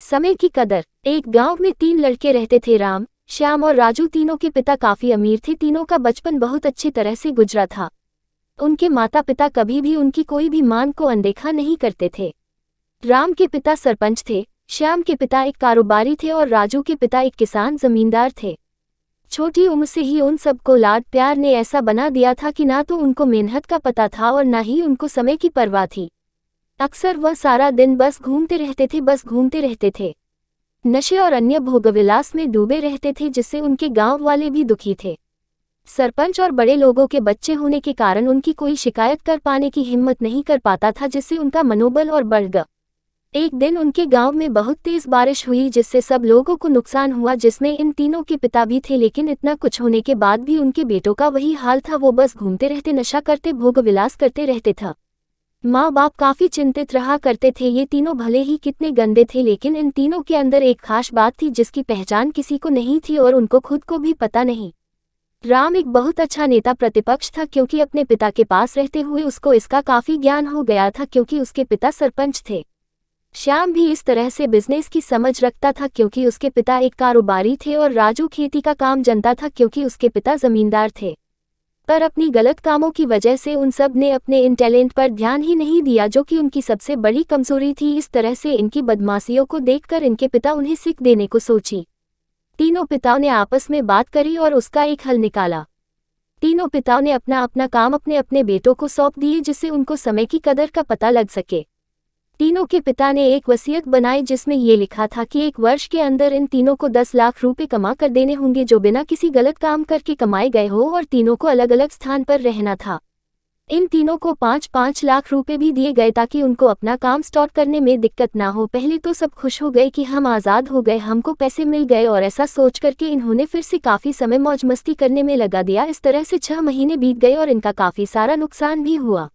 समय की कदर। एक गांव में 3 लड़के रहते थे, राम, श्याम और राजू। तीनों के पिता काफी अमीर थे। तीनों का बचपन बहुत अच्छी तरह से गुजरा था। उनके माता पिता कभी भी उनकी कोई भी मांग को अनदेखा नहीं करते थे। राम के पिता सरपंच थे, श्याम के पिता एक कारोबारी थे और राजू के पिता एक किसान जमींदार थे। छोटी उम्र से ही उन सबको लाड प्यार ने ऐसा बना दिया था कि ना तो उनको मेहनत का पता था और ना ही उनको समय की परवाह थी। अक्सर वह सारा दिन बस घूमते रहते थे। नशे और अन्य भोगविलास में डूबे रहते थे, जिससे उनके गांव वाले भी दुखी थे। सरपंच और बड़े लोगों के बच्चे होने के कारण उनकी कोई शिकायत कर पाने की हिम्मत नहीं कर पाता था, जिससे उनका मनोबल और बढ़ गया। एक दिन उनके गांव में बहुत तेज बारिश हुई, जिससे सब लोगों को नुकसान हुआ, जिसमें इन तीनों के पिता भी थे। लेकिन इतना कुछ होने के बाद भी उनके बेटों का वही हाल था। वो बस घूमते रहते, नशा करते, भोगविलास करते रहते था। माँ बाप काफी चिंतित रहा करते थे। ये तीनों भले ही कितने गंदे थे, लेकिन इन तीनों के अंदर एक खास बात थी जिसकी पहचान किसी को नहीं थी और उनको खुद को भी पता नहीं। राम एक बहुत अच्छा नेता प्रतिपक्ष था, क्योंकि अपने पिता के पास रहते हुए उसको इसका काफी ज्ञान हो गया था, क्योंकि उसके पिता सरपंच थे। श्याम भी इस तरह से बिजनेस की समझ रखता था, क्योंकि उसके पिता एक कारोबारी थे। और राजू खेती का काम जानता था, क्योंकि उसके पिता जमींदार थे। पर अपनी गलत कामों की वजह से उन सब ने अपने इन टैलेंट पर ध्यान ही नहीं दिया, जो कि उनकी सबसे बड़ी कमजोरी थी। इस तरह से इनकी बदमाशियों को देखकर इनके पिता उन्हें सीख देने को सोची। तीनों पिताओं ने आपस में बात करी और उसका एक हल निकाला। तीनों पिताओं ने अपना अपना काम अपने अपने बेटों को सौंप दिए, जिससे उनको समय की कदर का पता लग सके। तीनों के पिता ने एक वसीयत बनाई, जिसमें ये लिखा था कि 1 वर्ष के अंदर इन तीनों को 10 लाख रुपए कमा कर देने होंगे, जो बिना किसी गलत काम करके कमाए गए हो, और तीनों को अलग अलग स्थान पर रहना था। इन तीनों को 5-5 लाख रुपए भी दिए गए, ताकि उनको अपना काम स्टार्ट करने में दिक्कत ना हो। पहले तो सब खुश हो गए कि हम आज़ाद हो गए, हमको पैसे मिल गए, और ऐसा सोच करके इन्होंने फिर से काफ़ी समय मौज मस्ती करने में लगा दिया। इस तरह से 6 महीने बीत गए और इनका काफ़ी सारा नुकसान भी हुआ।